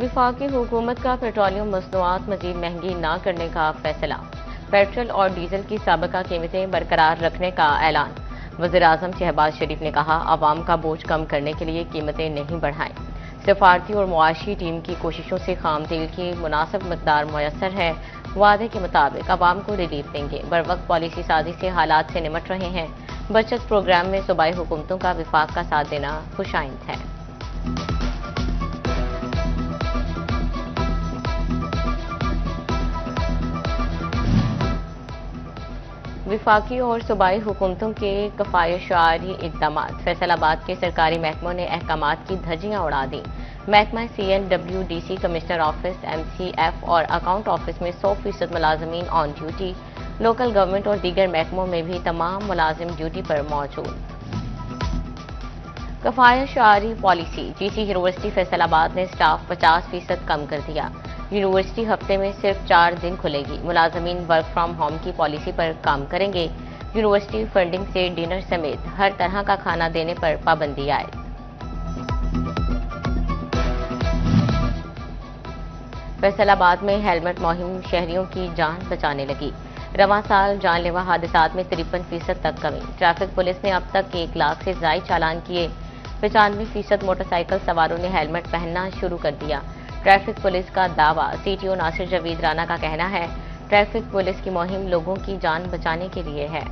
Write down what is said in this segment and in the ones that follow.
वफाकी हुकूमत का पेट्रोलियम मसनूआत मजीद महंगी न करने का फैसला। पेट्रोल और डीजल की साबिका कीमतें बरकरार रखने का ऐलान। वज़ीर-ए-आज़म शहबाज शरीफ ने कहा, अवाम का बोझ कम करने के लिए कीमतें नहीं बढ़ाएं। सफारती और मुआशी टीम की कोशिशों से खाम तेल की मुनासिब मकदार मुयस्सर है। वादे के मुताबिक अवाम को रिलीफ देंगे। बर वक्त पॉलिसी साजी से हालात से निमट रहे हैं। बचत प्रोग्राम में सूबाई हुकूमतों का विफाक का साथ देना खुशाइंद है। वफाकी और सूबाई हुकूमतों के कफायतशारी इक़दामात। फैसलाबाद के सरकारी महकमों ने अहकामात की धज्जियां उड़ा दी। महकमा CNWDC, कमिश्नर ऑफिस, MCF और अकाउंट ऑफिस में 100% मुलाजमीन ऑन ड्यूटी। लोकल गवर्नमेंट और दीगर महकमों में भी तमाम मुलाजिम ड्यूटी पर मौजूद। कफायतशारी पॉलिसी। GC यूनिवर्सिटी फैसलाबाद ने स्टाफ 50% कम कर दिया। यूनिवर्सिटी हफ्ते में सिर्फ 4 दिन खुलेगी। मुलाजमीन वर्क फ्रॉम होम की पॉलिसी पर काम करेंगे। यूनिवर्सिटी फंडिंग से डिनर समेत हर तरह का खाना देने पर पाबंदी आए। फैसलाबाद में हेलमेट मुहिम शहरियों की जान बचाने लगी। रवां साल जानलेवा हादसात में 53% तक कमी। ट्रैफिक पुलिस ने अब तक 1 लाख से ज्यादा चालान किए। 95% मोटरसाइकिल सवारों ने हेलमेट पहनना शुरू कर दिया। ट्रैफिक पुलिस का दावा। CTO नासिर जवीद राना का कहना है, ट्रैफिक पुलिस की मुहिम लोगों की जान बचाने के लिए है।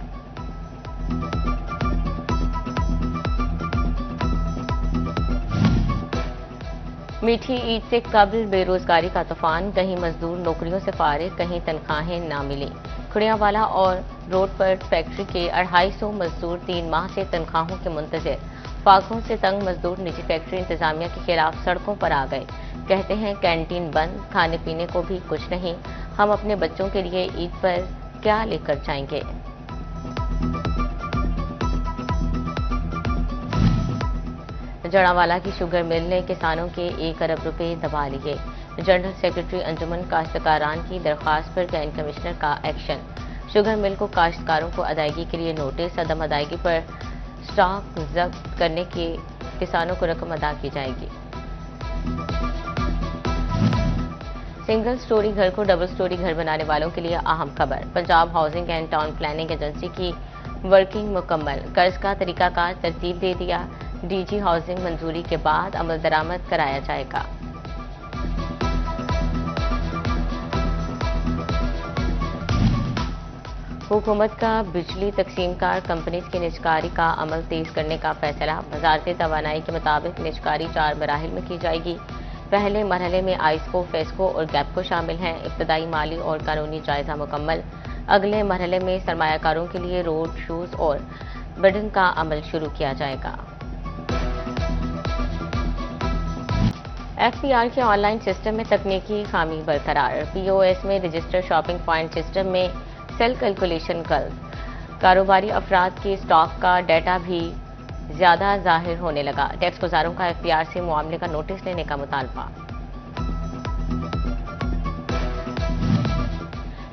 मीठी ईद से कबल बेरोजगारी का तूफान। कहीं मजदूर नौकरियों से फारिग, कहीं तनख्वाहें ना मिली। खुड़ियावाला और रोड पर फैक्ट्री के 250 मजदूर 3 माह से तनख्वाहों के मुंतजिर। फाकों से तंग मजदूर निजी फैक्ट्री इंतजामिया के खिलाफ सड़कों पर आ गए। कहते हैं, कैंटीन बंद, खाने पीने को भी कुछ नहीं। हम अपने बच्चों के लिए ईद पर क्या लेकर जाएंगे। जड़ावाला की शुगर मिल ने किसानों के 1 अरब रुपए दबा लिए। जनरल सेक्रेटरी अंजुमन काश्तकारान की दरख्वास्त पर जॉइंट कमिश्नर का एक्शन। शुगर मिल को काश्तकारों को अदायगी के लिए नोटिस। अदम अदायगी पर स्टॉक जब्त करने के किसानों को रकम अदा की जाएगी। सिंगल स्टोरी घर को डबल स्टोरी घर बनाने वालों के लिए अहम खबर। Punjab housing and town planning agency की वर्किंग मुकम्मल। कर्ज का तरीकाकार तरतीब दे दिया। DG हाउसिंग मंजूरी के बाद अमल दरामद कराया जाएगा। हुकूमत का बिजली तकसीमकार कंपनीज की निजकारी का अमल तेज करने का फैसला। वजारत तवानाई के मुताबिक निजकारी 4 मराहिल में की जाएगी। पहले मरहले में आइस्को, फेस्को और गैपको शामिल हैं। इब्तदाई माली और कानूनी जायजा मुकम्मल। अगले मरहले में सरमायाकारों के लिए रोड शूज और बिडिंग का अमल शुरू किया जाएगा। FCR के ऑनलाइन सिस्टम में तकनीकी खामी बरकरार। POS में रजिस्टर शॉपिंग पॉइंट सिस्टम में सेल कैलकुलेशन गलत। कारोबारी अफराद के स्टॉक का डाटा भी ज्यादा जाहिर होने लगा। टैक्स गुजारों का FCR से मुआमले का नोटिस लेने का मुतालबा।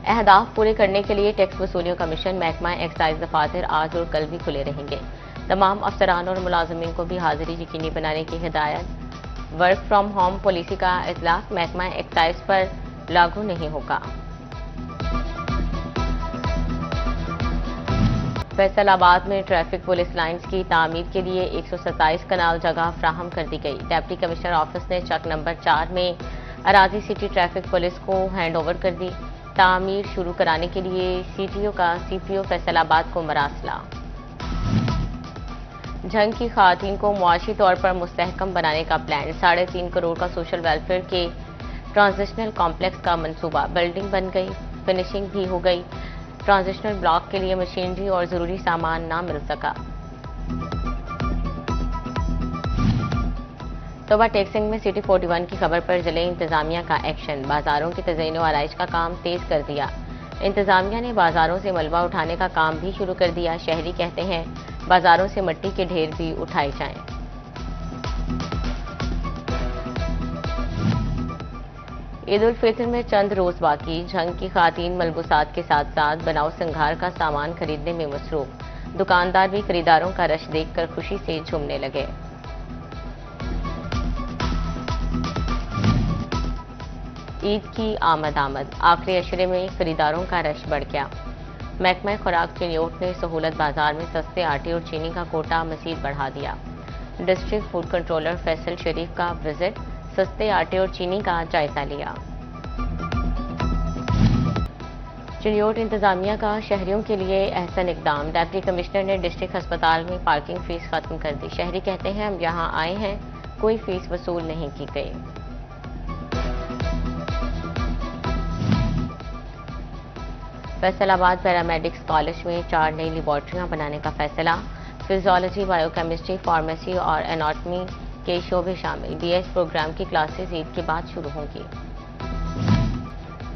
अहदाफ पूरे करने के लिए टैक्स वसूलियों कमीशन, महकमा एक्साइज दफातर आज और कल भी खुले रहेंगे। तमाम अफसरान और मुलाजमीन को भी हाजिरी यकीनी बनाने की हिदायत। वर्क फ्रॉम होम पॉलिसी का इतलाक महकमा एक्साइज पर लागू नहीं होगा। फैसलाबाद में ट्रैफिक पुलिस लाइन्स की तामीर के लिए 127 कनाल जगह फ्राहम कर दी गई। डिप्टी कमिश्नर ऑफिस ने चक नंबर 4 में अराजी सिटी ट्रैफिक पुलिस को हैंड ओवर कर दी। तामीर शुरू कराने के लिए CTO का CPO फैसलाबाद को मरासला। झंग की खातून को मुआशी तौर पर मुस्तहकम बनाने का प्लान। 3.5 करोड़ का सोशल वेलफेयर के ट्रांजिशनल कॉम्प्लेक्स का मंसूबा। बिल्डिंग बन गई, फिनिशिंग भी हो गई। ट्रांजिशनल ब्लॉक के लिए मशीनरी और जरूरी सामान ना मिल सका। तोबा टैक्सिंग में सिटी 41 की खबर पर जिले इंतजामिया का एक्शन। बाजारों की तज़यीन व आराइश का काम तेज कर दिया। इंतजामिया ने बाजारों से मलबा उठाने का काम भी शुरू कर दिया। शहरी कहते हैं, बाजारों से मिट्टी के ढेर भी उठाए जाएं। ईद उल फितर में चंद रोज बाकी। झंग की खातून मलबूसात के साथ साथ बनाव सिंगार का सामान खरीदने में मसरूफ। दुकानदार भी खरीदारों का रश देखकर खुशी से झूमने लगे। عید کی آمد آخری اشرے میں خریداروں کا رش بڑھ گیا۔ محکمہ خوراک چنیوٹ نے سہولت بازار میں سستے آٹے اور چینی کا کوٹا مزید بڑھا دیا۔ ڈسٹرکٹ فوڈ کنٹرولر فیصل شریف کا وزٹ، سستے آٹے اور چینی کا جائزہ لیا۔ چنیوٹ انتظامیہ کا شہریوں کے لیے احسن اقدام، ڈپٹی کمشنر نے ڈسٹرکٹ ہسپتال میں پارکنگ فیس ختم کر دی۔ شہری کہتے ہیں ہم یہاں آئے ہیں، کوئی فیس وصول نہیں کی گئی۔ فیصل آباد پیرامیڈکس کالج میں 4 نئی لیبارٹریاں بنانے کا فیصلہ، فزیالوجی، بائیو کیمسٹری، فارمیسی اور اناٹمی کے شعبے شامل۔ بی ایس پروگرام کی کلاسز عید کے بعد شروع ہوں گی۔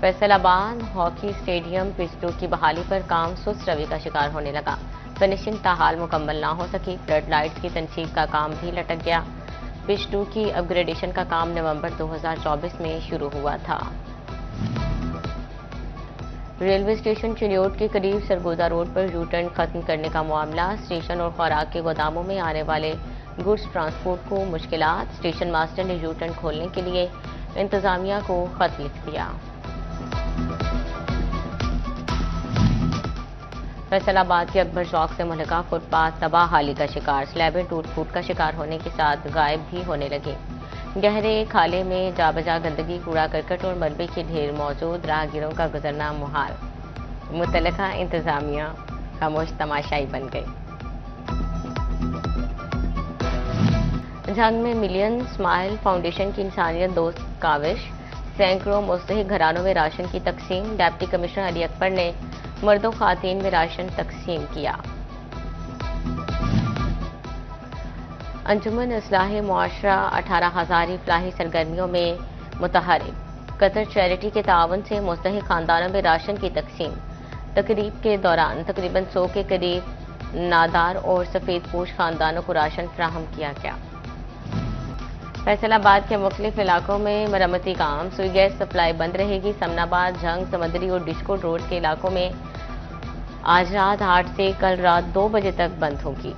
فیصل آباد ہاکی اسٹیڈیم پچ 2 کی بحالی پر کام سست روی کا شکار ہونے لگا، فنشنگ تاحال مکمل نہ ہو سکی، فلڈ لائٹس کی تنصیب کا کام بھی لٹک گیا۔ پچ 2 کی اپ گریڈیشن کا کام نومبر 2024 میں شروع ہوا تھا۔ ریلوے اسٹیشن چنیوٹ کے قریب Sargodha road per you turn ختم کرنے کا معاملہ، اسٹیشن اور خوراک کے گوداموں میں آنے والے گڈز ٹرانسپورٹ کو مشکلات، اسٹیشن ماسٹر نے یو ٹرن کھولنے کے لیے انتظامیہ کو خط لکھ دیا۔ فیصل آباد کے اکبر چوک سے ملحقہ فٹ پاتھ تباہ حالی کا شکار، سلیبیں ٹوٹ پھوٹ کا شکار ہونے کے ساتھ غائب بھی ہونے لگے۔ گہرے کھالے میں جا بجا گندگی، کوڑا کرکٹ اور ملبے کے ڈھیر موجود، راہگیروں کا گزرنا محال۔ متعلقہ انتظامیہ خاموش تماشائی بن گئی۔ جھنگ میں ملین اسمائل فاؤنڈیشن کی انسانیت دوست کاوش، سینکڑوں مستحق گھرانوں میں راشن کی تقسیم، ڈپٹی کمشنر علی اکبر نے مرد و خواتین میں راشن تقسیم کیا۔ انجمن اصلاح معاشرہ 18,000 فلاحی سرگرمیوں میں متحرک، قطر چیریٹی کے تعاون سے مستحق خاندانوں میں راشن کی تقسیم۔ تقریب کے دوران تقریباً 100 کے قریب نادار اور سفید پوش خاندانوں کو راشن فراہم کیا گیا۔ فیصل آباد کے مختلف علاقوں میں مرمتی کام، سوئی گیس سپلائی بند رہے گی۔ سمن آباد، جھنگ، سمندری اور ڈسکو روڈ کے علاقوں میں آج رات 8 سے کل رات 2 بجے تک بند ہوگی۔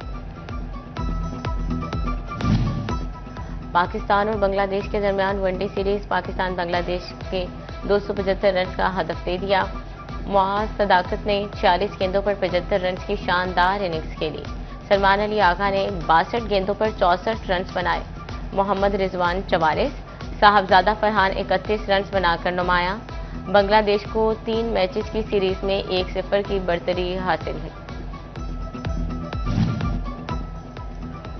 پاکستان اور بنگلہ دیش کے درمیان ون ڈے سیریز، پاکستان بنگلہ دیش کے 275 رنز کا ہدف دے دیا۔ معاذ صداقت نے 46 گیندوں پر 75 رنز کی شاندار اننگز کھیلی۔ سلمان علی آغا نے 62 گیندوں پر 64 رنز بنائے۔ محمد رضوان 44، صاحبزادہ فرحان 31 رنز بنا کر نمایاں۔ بنگلہ دیش کو 3 میچز کی سیریز میں 1-0 کی برتری حاصل ہے۔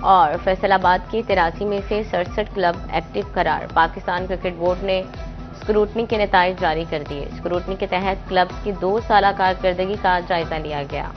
اور فیصل آباد کے 83 میں سے 67 کلب ایکٹیو قرار، پاکستان کرکٹ بورڈ نے اسکروٹنی کے نتائج جاری کر دیے۔ اسکروٹنی کے تحت کلبز کی 2 سالہ کارکردگی کا جائزہ لیا گیا۔